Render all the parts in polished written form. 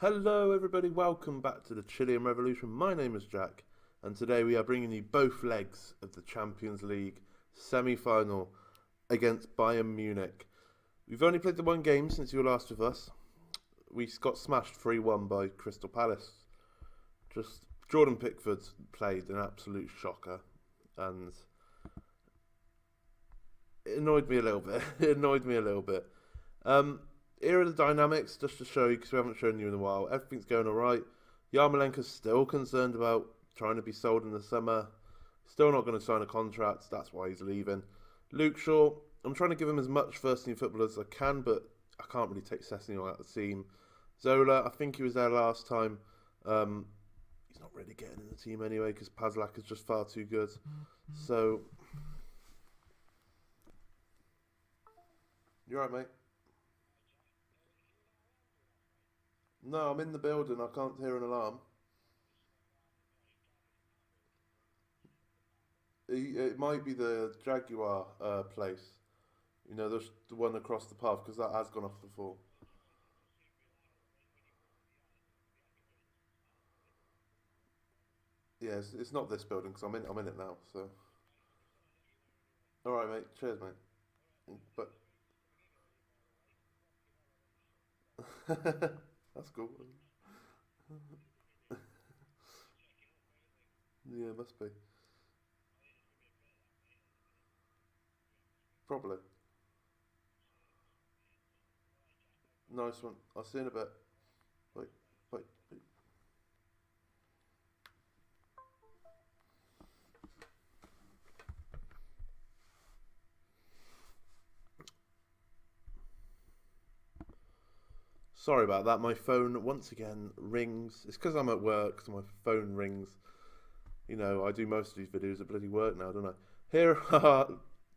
Hello everybody, welcome back to the Chilean Revolution. My name is Jack, and today we are bringing you both legs of the Champions League semi-final against Bayern Munich. We've only played the one game since you were last with us. We got smashed 3-1 by Crystal Palace. Just Jordan Pickford played an absolute shocker, and it annoyed me a little bit. Here are the dynamics, just to show you, because we haven't shown you in a while. Everything's going alright. Yarmolenko's still concerned about trying to be sold in the summer. Still not going to sign a contract. That's why he's leaving. Luke Shaw, I'm trying to give him as much first-team football as I can, but I can't really take Sessegnon out of the team. Zola, I think he was there last time. He's not really getting in the team anyway, because Pazlak is just far too good. So, you're right, mate. No, I'm in the building. I can't hear an alarm. It might be the Jaguar place. You know, there's the one across the path, because that has gone off before. Yeah, it's not this building, because I'm in it now. So, all right, mate. Cheers, mate. But that's cool. Yeah, must be. Probably. Nice one. I'll see you in a bit. Bye. Bye. Bye. Sorry about that. My phone once again rings. It's because I'm at work, so my phone rings. You know, I do most of these videos at bloody work now, don't I? Here are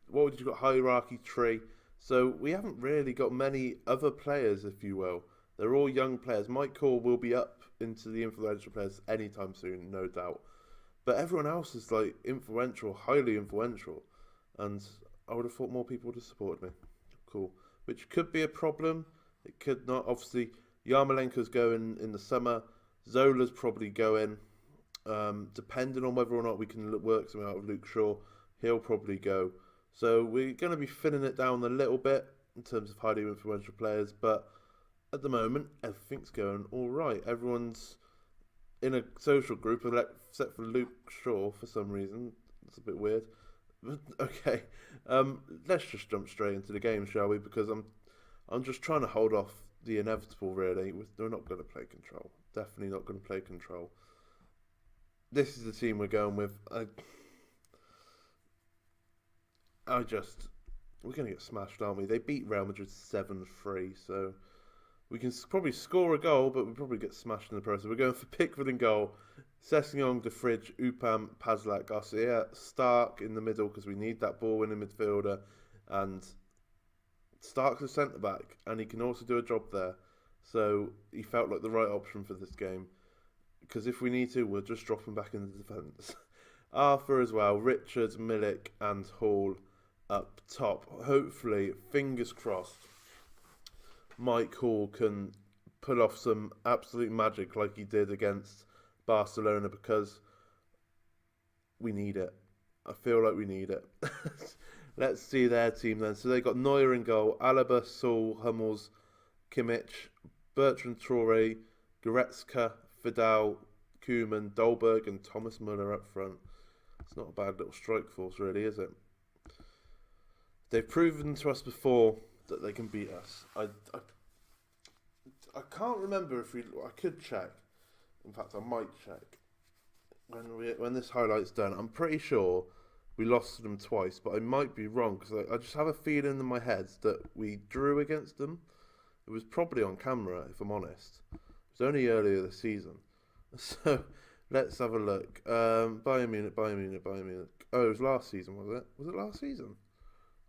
what would you got? Hierarchy tree. So we haven't really got many other players, if you will. They're all young players. Mike Cole will be up into the influential players anytime soon, no doubt. But everyone else is like influential, highly influential, and I would have thought more people would have supported me. Cool. Which could be a problem. It could not. Obviously, Yarmolenko's going in the summer. Zola's probably going. Depending on whether or not we can work something out of Luke Shaw, he'll probably go. So we're going to be thinning it down a little bit in terms of highly influential players. But at the moment, everything's going all right. Everyone's in a social group, except for Luke Shaw for some reason. It's a bit weird. But, okay, let's just jump straight into the game, shall we? Because I'm just trying to hold off the inevitable, really. We're not going to play control. Definitely not going to play control. This is the team we're going with. We're going to get smashed, aren't we? They beat Real Madrid 7-3, so we can probably score a goal, but we probably get smashed in the process. We're going for Pickford in goal, Sessegnon, De Fridge, Upam, Pazlak, Garcia, Stark in the middle, because we need that ball-winning midfielder, and Stark's a centre-back, and he can also do a job there. So he felt like the right option for this game, because if we need to, we'll just drop him back into defence. Arthur as well, Richards, Milik, and Hall up top. Hopefully, fingers crossed, Mike Hall can pull off some absolute magic like he did against Barcelona, because we need it. I feel like we need it. Let's see their team then. So they got Neuer in goal, Alaba, Saul, Hummels, Kimmich, Bertrand Traore, Goretzka, Vidal, Koeman, Dolberg, and Thomas Muller up front. It's not a bad little strike force, really, is it? They've proven to us before that they can beat us. I can't remember if I could check. In fact, I might check when this highlight's done. I'm pretty sure we lost to them twice, but I might be wrong, because I just have a feeling in my head that we drew against them. It was probably on camera, if I'm honest. It was only earlier this season. So let's have a look. Bayern Munich. Oh, it was last season, was it? Was it last season?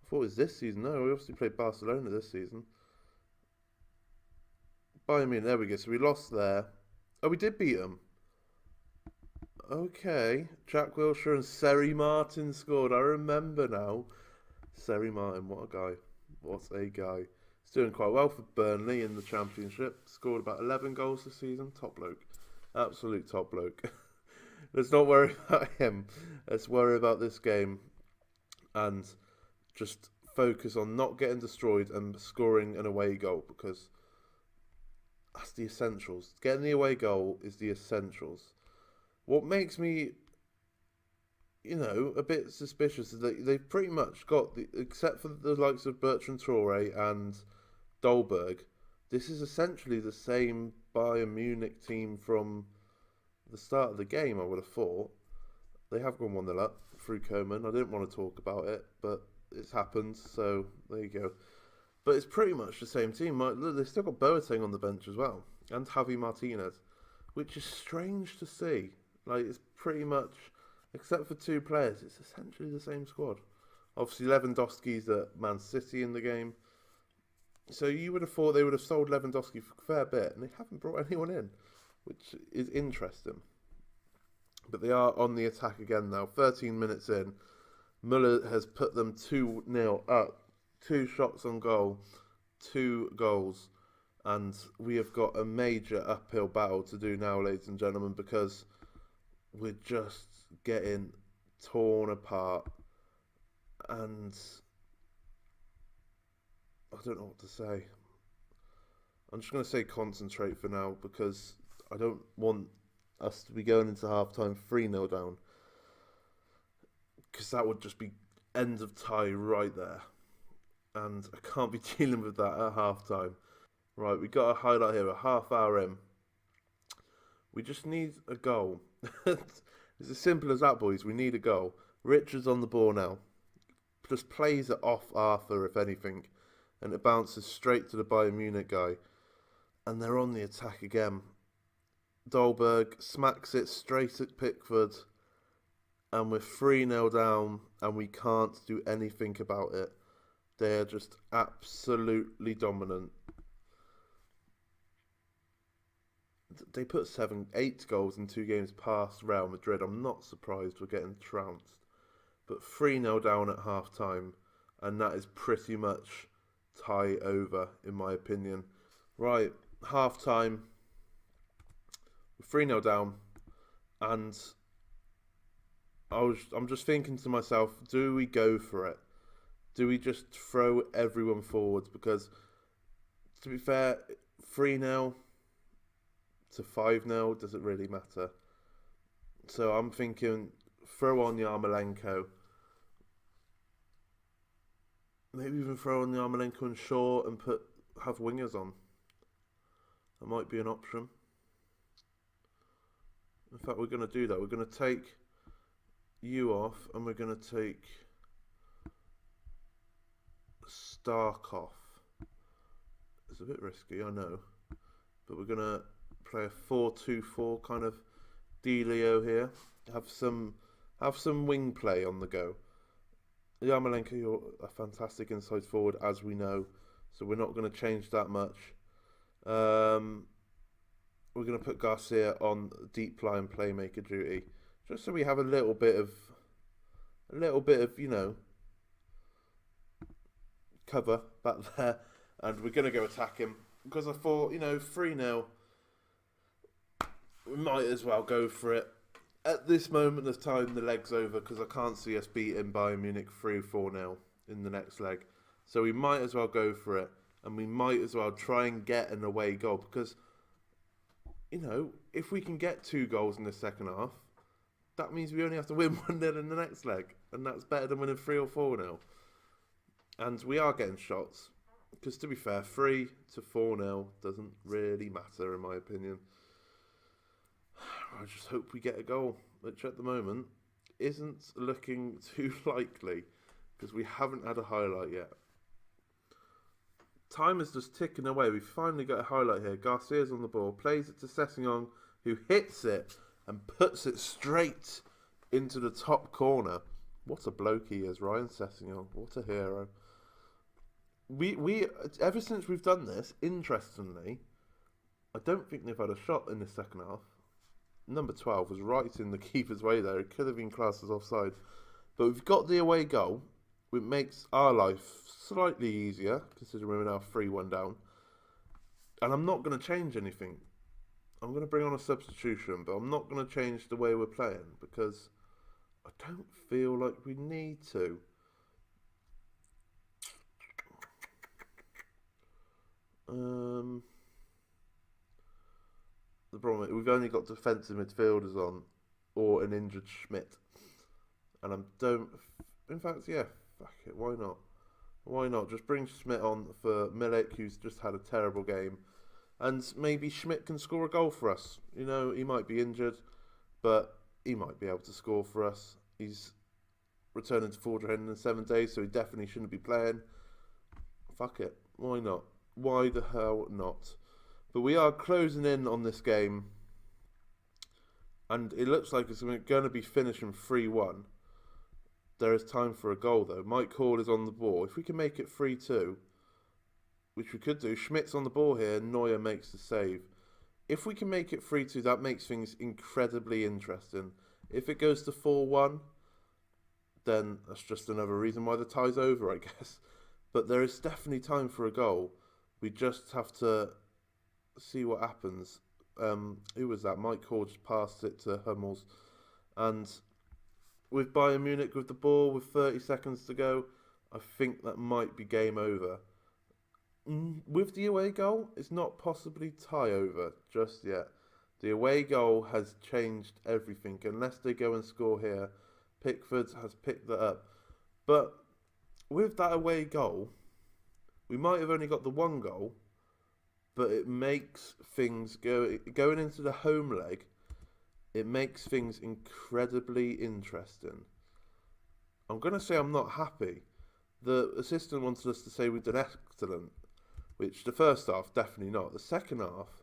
I thought it was this season. No, we obviously played Barcelona this season. Bayern Munich, there we go. So we lost there. Oh, we did beat them. Okay. Jack Wilshere and Seri Martin scored. I remember now. Seri Martin, what a guy. What a guy. He's doing quite well for Burnley in the Championship. Scored about 11 goals this season. Top bloke. Absolute top bloke. Let's not worry about him. Let's worry about this game and just focus on not getting destroyed and scoring an away goal, because that's the essentials. Getting the away goal is the essentials. What makes me, a bit suspicious is that they've pretty much got, except for the likes of Bertrand Traore and Dolberg, this is essentially the same Bayern Munich team from the start of the game, I would have thought. They have gone 1-0 up through Coman. I didn't want to talk about it, but it's happened, so there you go. But it's pretty much the same team. They've still got Boateng on the bench as well, and Javi Martinez, which is strange to see. It's pretty much, except for 2 players, it's essentially the same squad. Obviously, Lewandowski's at Man City in the game. So you would have thought they would have sold Lewandowski for a fair bit, and they haven't brought anyone in, which is interesting. But they are on the attack again now. 13 minutes in, Müller has put them 2-0 up. 2 shots on goal, 2 goals. And we have got a major uphill battle to do now, ladies and gentlemen, because we're just getting torn apart. And I don't know what to say. I'm just going to say concentrate for now, because I don't want us to be going into half-time 3-0 down, because that would just be end of tie right there, and I can't be dealing with that at half-time. Right, we got a highlight here, a half hour in. We just need a goal. It's as simple as that, boys. We need a goal. Richards on the ball now. Just plays it off Arthur, if anything, and it bounces straight to the Bayern Munich guy. And they're on the attack again. Dolberg smacks it straight at Pickford, and we're 3-0 down, and we can't do anything about it. They're just absolutely dominant. They put 8 goals in 2 games past Real Madrid. I'm not surprised we're getting trounced. But 3-0 down at half-time, and that is pretty much tie over, in my opinion. Right, half-time. 3-0 down, and I'm just thinking to myself, do we go for it? Do we just throw everyone forwards? Because, to be fair, 3-0 to 5-0 doesn't really matter. So I'm thinking, throw on Yarmolenko. Maybe even throw on Yarmolenko and Shaw and have wingers on. That might be an option. In fact, we're going to do that. We're going to take you off, and we're going to take Stark off. It's a bit risky, I know. But we're going to play a 4-2-4 kind of dealio here. Have some wing play on the go. Yarmolenko, you're a fantastic inside forward, as we know. So we're not going to change that much. We're going to put Garcia on deep lie and playmaker duty, just so we have a little bit of, cover back there. And we're going to go attack him, because I thought, 3-0, we might as well go for it. At this moment of time, the leg's over, because I can't see us beating Bayern Munich 3-4-0 in the next leg. So we might as well go for it, and we might as well try and get an away goal, because if we can get 2 goals in the second half, that means we only have to win 1-0 in the next leg. And that's better than winning 3 or 4-0. And we are getting shots. Because to be fair, 3-4-0 doesn't really matter, in my opinion. I just hope we get a goal, which at the moment isn't looking too likely, because we haven't had a highlight yet. Time is just ticking away. We finally got a highlight here. Garcia's on the ball, plays it to Sessegnon, who hits it and puts it straight into the top corner. What a bloke he is, Ryan Sessegnon. What a hero. We ever since we've done this, interestingly, I don't think they've had a shot in the second half. Number 12 was right in the keeper's way there. It could have been classed as offside. But we've got the away goal. it makes our life slightly easier, considering we're now 3-1 down. And I'm not going to change anything. I'm going to bring on a substitution, but I'm not going to change the way we're playing because I don't feel like we need to. The problem is we've only got defensive midfielders on, or an injured Schmidt, and I don't. In fact, yeah, fuck it. Why not? Why not just bring Schmidt on for Milik, who's just had a terrible game, and maybe Schmidt can score a goal for us. You know, he might be injured, but he might be able to score for us. He's returning to full training in 7 days, so he definitely shouldn't be playing. Fuck it. Why not? Why the hell not? But we are closing in on this game, and it looks like it's going to be finishing 3-1. There is time for a goal, though. Mike Hall is on the ball. If we can make it 3-2, which we could do, Schmidt's on the ball here, Neuer makes the save. If we can make it 3-2, that makes things incredibly interesting. If it goes to 4-1, then that's just another reason why the tie's over, I guess. But there is definitely time for a goal. We just have to see what happens. Who was that? Mike Hall just passed it to Hummels. And with Bayern Munich with the ball, with 30 seconds to go, I think that might be game over. With the away goal, it's not possibly tie over just yet. The away goal has changed everything. Unless they go and score here, Pickford has picked that up. But with that away goal, we might have only got the one goal, but it makes things going into the home leg. It makes things incredibly interesting. I'm going to say I'm not happy. The assistant wanted us to say we did excellent, which the first half, definitely not. The second half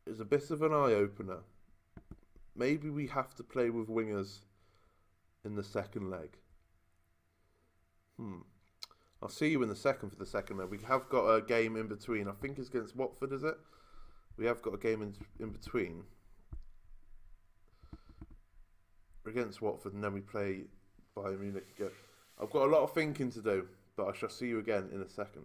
is a bit of an eye-opener. Maybe we have to play with wingers in the second leg. I'll see you in the second for the second leg. We have got a game in between. I think it's against Watford, is it? We have got a game in between. We're against Watford, and then we play Bayern Munich again. I've got a lot of thinking to do, but I shall see you again in a second.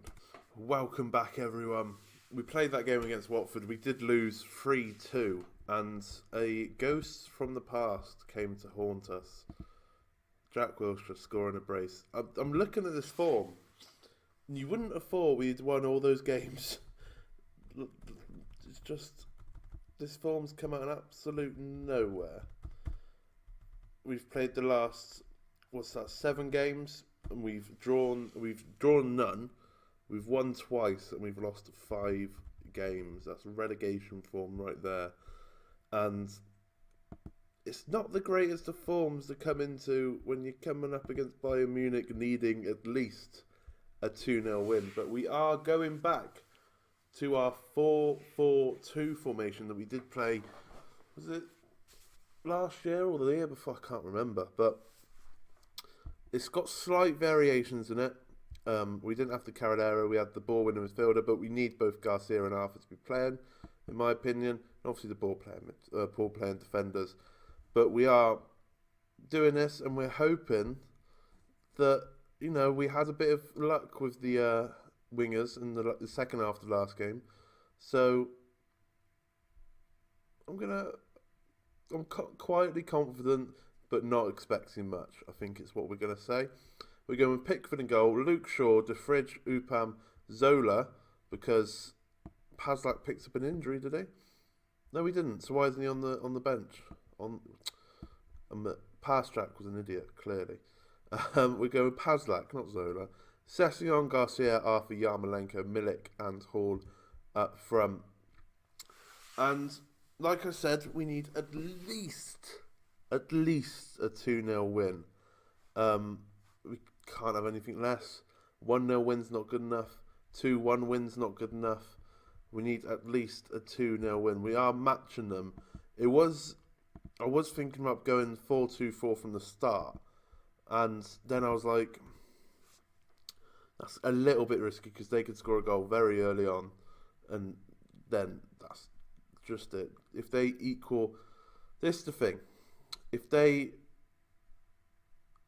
Welcome back, everyone. We played that game against Watford. We did lose 3-2, and a ghost from the past came to haunt us. Jack Wilshere scoring a brace. I'm looking at this form. You wouldn't have thought we'd won all those games. It's just, this form's come out of absolute nowhere. We've played the last, 7 games, and we've drawn none. We've won twice, and we've lost 5 games. That's relegation form right there. And it's not the greatest of forms to come into when you're coming up against Bayern Munich needing at least a 2-0 win. But we are going back to our 4-4-2 formation that we did play, was it last year or the year before? I can't remember. But it's got slight variations in it. We didn't have the Carrera, we had the ball-winning midfielder, but we need both Garcia and Arthur to be playing, in my opinion. And obviously the ball-playing defenders. But we are doing this, and we're hoping that, you know, we had a bit of luck with the wingers in the second half of the last game. So I'm quietly confident, but not expecting much. I think it's what we're going to say. We're going with Pickford in goal, Luke Shaw, De Fridge, Upam, Zola, because Pazlak picked up an injury, did he? No, he didn't. So why isn't he on the bench? Pastrak was an idiot, clearly. We're going with Pazlak, not Zola. Sessignon, Garcia, Arthur, Yarmolenko, Milik, and Hall up front. And like I said, we need at least a 2-0 win. We can't have anything less. 1-0 win's not good enough. 2-1 win's not good enough. We need at least a 2-0 win. We are matching them. I was thinking about going 4-2-4 from the start. And then I was like, that's a little bit risky because they could score a goal very early on. And then that's just it. If they equal, this is the thing. If they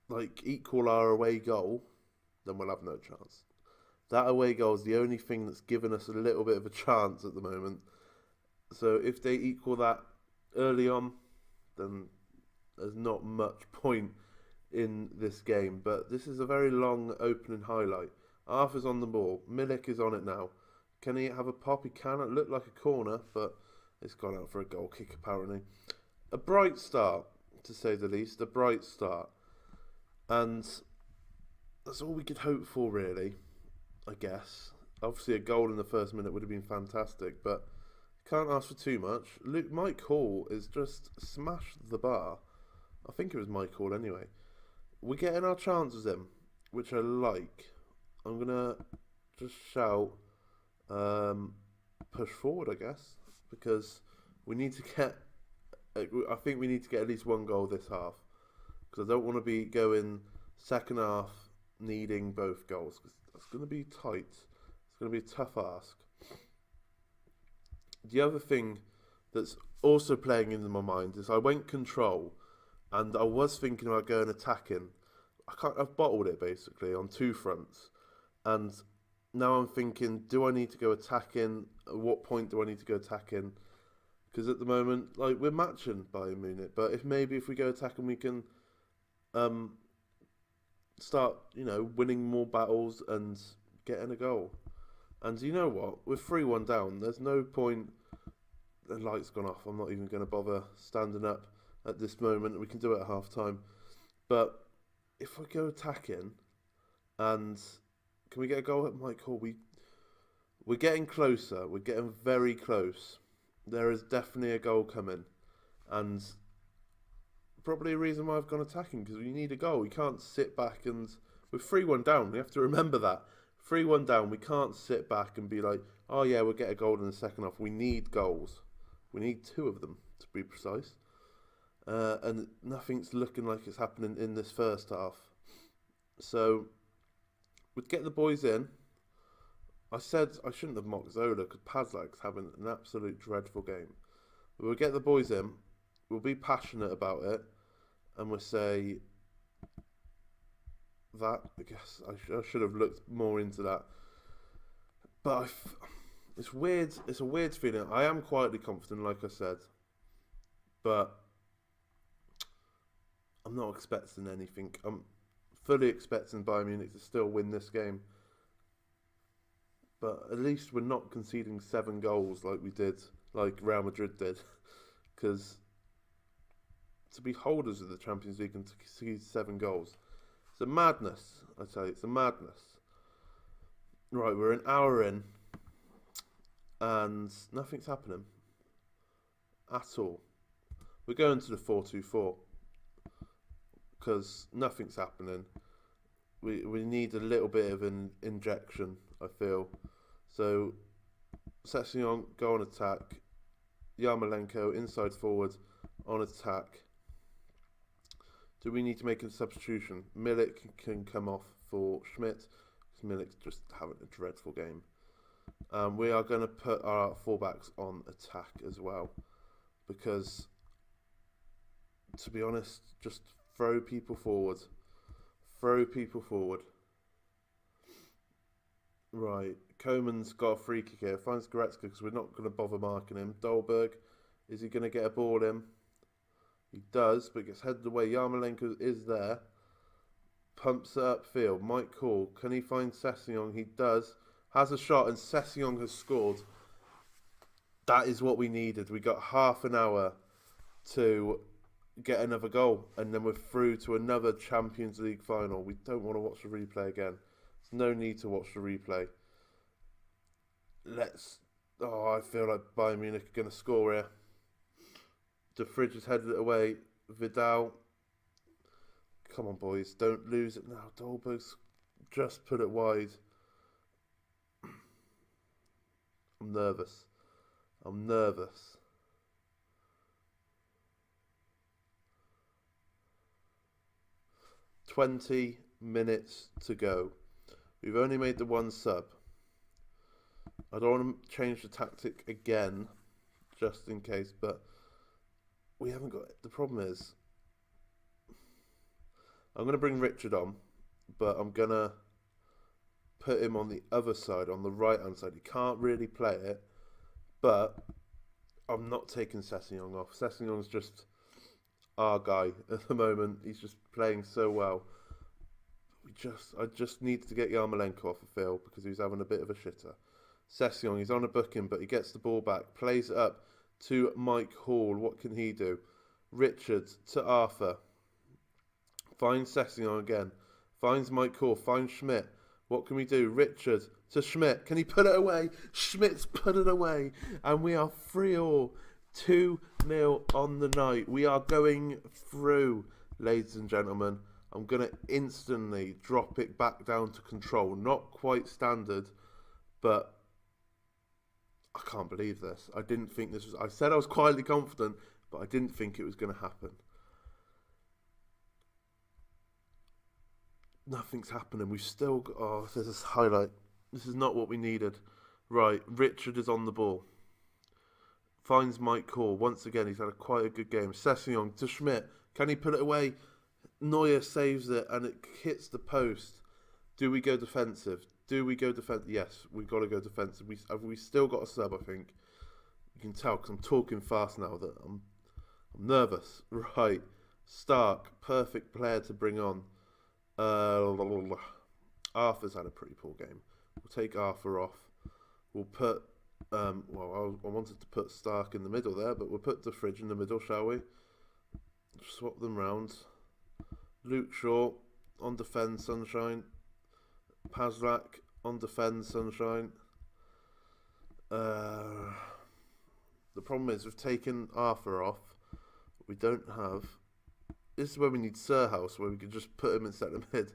like equal our away goal, then we'll have no chance. That away goal is the only thing that's given us a little bit of a chance at the moment. So if they equal that early on, then there's not much point in this game. But this is a very long opening highlight. Arthur's on the ball. Milik is on it now. Can he have a pop? He can. It looked like a corner, but it's gone out for a goal kick apparently. A bright start, to say the least. A bright start. And that's all we could hope for, really, I guess. Obviously, a goal in the first minute would have been fantastic, but can't ask for too much. Mike Hall has just smashed the bar. I think it was Mike Hall anyway. We're getting our chances in, which I like. I'm going to just shout, push forward, I guess, because we need to get, I think we need to get at least one goal this half, because I don't want to be going second half needing both goals, because that's going to be tight. It's going to be a tough ask. The other thing that's also playing into my mind is I went control, and I was thinking about going attacking. I've bottled it basically on two fronts, and now I'm thinking, do I need to go attacking? At what point do I need to go attacking? Because at the moment, like, we're matching Bayern Munich, but if we go attacking, we can start, winning more battles and getting a goal. And you know what? We're 3-1 down. There's no point. The light's gone off. I'm not even going to bother standing up at this moment. We can do it at half time. But if I go attacking, and can we get a goal at Mike Hall? We're getting closer. We're getting very close. There is definitely a goal coming. And probably a reason why I've gone attacking, because we need a goal. We can't sit back and... We're 3-1 down. We have to remember that. 3-1 down. We can't sit back and be like, oh yeah, we'll get a goal in the second half. We need goals. We need 2 of them, to be precise. And nothing's looking like it's happening in this first half. So, we'd get the boys in. I said I shouldn't have mocked Zola, because Pazlak's having an absolute dreadful game. But we'll get the boys in. We'll be passionate about it. And we'll say that. I guess I should have looked more into that. But it's weird. It's a weird feeling. I am quietly confident, like I said. But I'm not expecting anything. I'm fully expecting Bayern Munich to still win this game. But at least we're not conceding 7 goals like Real Madrid did. Because to be holders of the Champions League and to concede 7 goals, it's a madness, I tell you, it's a madness. Right, we're an hour in, and nothing's happening at all. We're going to the 4-2-4, because nothing's happening. We need a little bit of an injection, I feel. So, Sessegnon, go on attack. Yarmolenko, inside forward, on attack. Do we need to make a substitution? Milik can come off for Schmidt, because Milik's just having a dreadful game. We are going to put our fullbacks on attack as well, because, to be honest, just throw people forward. Throw people forward. Right, Koeman's got a free kick here. Finds Goretzka, because we're not going to bother marking him. Dolberg, is he going to get a ball in? He does, but gets headed away. Yarmolenko is there. Pumps it upfield. Mike Hall, can he find Sessegnon? He does. Has a shot, and Sessegnon has scored. That is what we needed. We got half an hour to get another goal, and then we're through to another Champions League final. We don't want to watch the replay again. There's no need to watch the replay. I feel like Bayern Munich are going to score here. The Fridge has headed it away. Vidal. Come on, boys. Don't lose it now. Dolberg's just put it wide. I'm nervous. 20 minutes to go. We've only made the 1 sub. I don't want to change the tactic again, just in case, but we haven't got... The problem is, I'm going to bring Richard on, but I'm going to put him on the other side, on the right-hand side. He can't really play it, but I'm not taking Sessegnon off. Sessegnon's just our guy at the moment. He's just playing so well. I just need to get Yarmolenko off the field because he's having a bit of a shitter. Sessegnon, he's on a booking, but he gets the ball back, plays it up to Mike Hall. What can he do? Richard to Arthur. Finds Sessegnon again. Finds Mike Hall. Finds Schmidt. What can we do? Richard to Schmidt. Can he put it away? Schmidt's put it away. And we are 3-2. 2-0 on the night. We are going through, ladies and gentlemen. I'm going to instantly drop it back down to control. Not quite standard, but I can't believe this. I didn't think this was... I said I was quietly confident, but I didn't think it was going to happen. Nothing's happening. We've still got... Oh, there's this highlight. This is not what we needed. Right, Richard is on the ball. Finds Mike Hall. Once again, he's had quite a good game. Sessegnon to Schmidt. Can he put it away? Neuer saves it and it hits the post. Do we go defensive? Yes, we've got to go defensive. We still got a sub, I think. You can tell because I'm talking fast now that I'm nervous. Right. Stark, perfect player to bring on. Arthur's had a pretty poor game. We'll take Arthur off. We'll put... I wanted to put Stark in the middle there, but we'll put the Fridge in the middle, shall we? Swap them round. Luke Shaw on defend, Sunshine. Pazlak on defend, Sunshine. The problem is we've taken Arthur off. We don't have... This is where we need Sirhouse, where we can just put him in centre mid.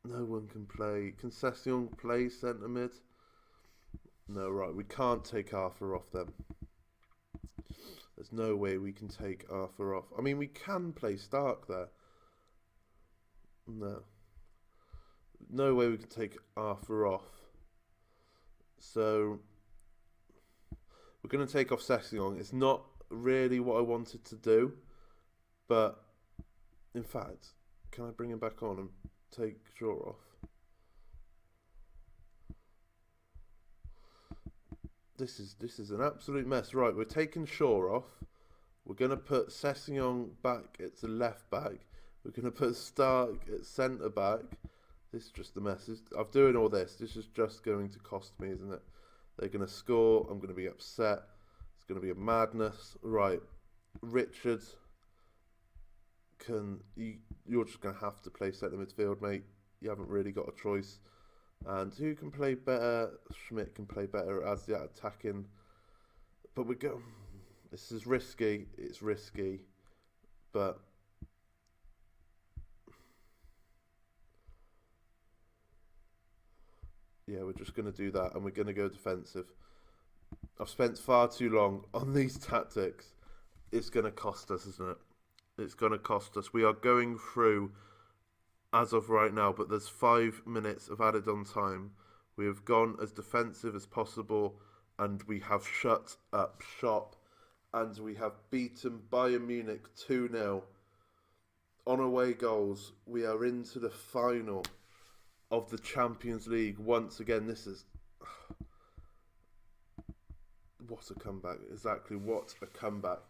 No one can play. Can Sessegnon play centre mid? No, right. We can't take Arthur off then. There's no way we can take Arthur off. I mean, we can play Stark there. No. No way we can take Arthur off. So, we're going to take off Sessegnon. It's not really what I wanted to do. But, in fact, can I bring him back on and take Shaw off? This is an absolute mess. Right, we're taking Shaw off. We're going to put Sessegnon back at the left back. We're going to put Stark at centre back. This is just a mess. I'm doing all this. This is just going to cost me, isn't it? They're going to score. I'm going to be upset. It's going to be a madness. Right, Richard, you're just going to have to play centre midfield, mate. You haven't really got a choice. And who can play better? Schmidt can play better as the attacking. But we go. This is risky. It's risky. But yeah, we're just going to do that. And we're going to go defensive. I've spent far too long on these tactics. It's going to cost us, isn't it? It's going to cost us. We are going through as of right now, but there's 5 minutes of added on time. We have gone as defensive as possible, and we have shut up shop, and we have beaten Bayern Munich 2-0 on away goals. We are into the final of the Champions League once again. This is what a comeback. Exactly, what a comeback.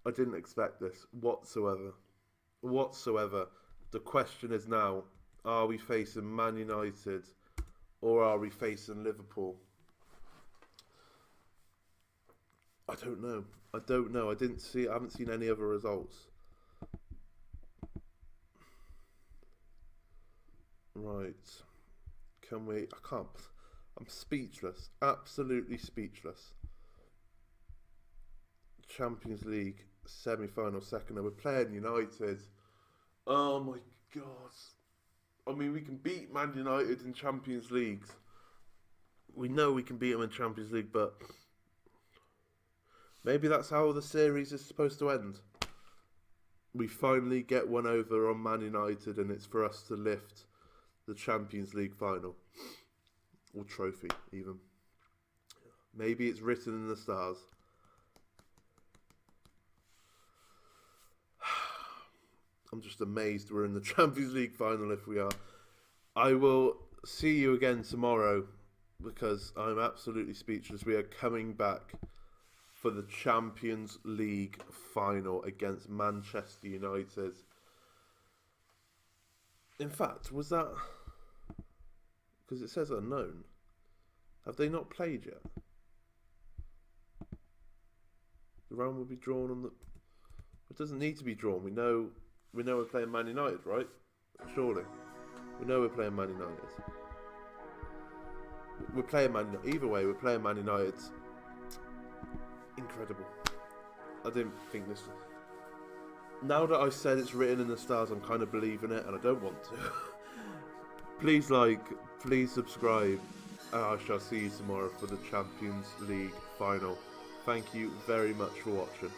I didn't expect this whatsoever. The question is now, are we facing Man United or are we facing Liverpool? I don't know. I haven't seen any other results. Right. Can we... I can't... I'm speechless. Absolutely speechless. Champions League semi-final second. We're playing United. Oh my God. I mean, we can beat Man United in Champions Leagues. We know we can beat them in Champions League, but maybe that's how the series is supposed to end. We finally get one over on Man United, and it's for us to lift the Champions League final. Or trophy, even. Maybe it's written in the stars. I'm just amazed we're in the Champions League final if we are. I will see you again tomorrow because I'm absolutely speechless. We are coming back for the Champions League final against Manchester United. In fact, was that... because it says unknown. Have they not played yet? The round will be drawn on the... It doesn't need to be drawn. We know we're playing Man United, right? Surely. We know we're playing Man United. We're playing Man United. Either way, we're playing Man United. Incredible. I didn't think this... Now that I said it's written in the stars, I'm kind of believing it, and I don't want to. Please like, please subscribe, and I shall see you tomorrow for the Champions League final. Thank you very much for watching.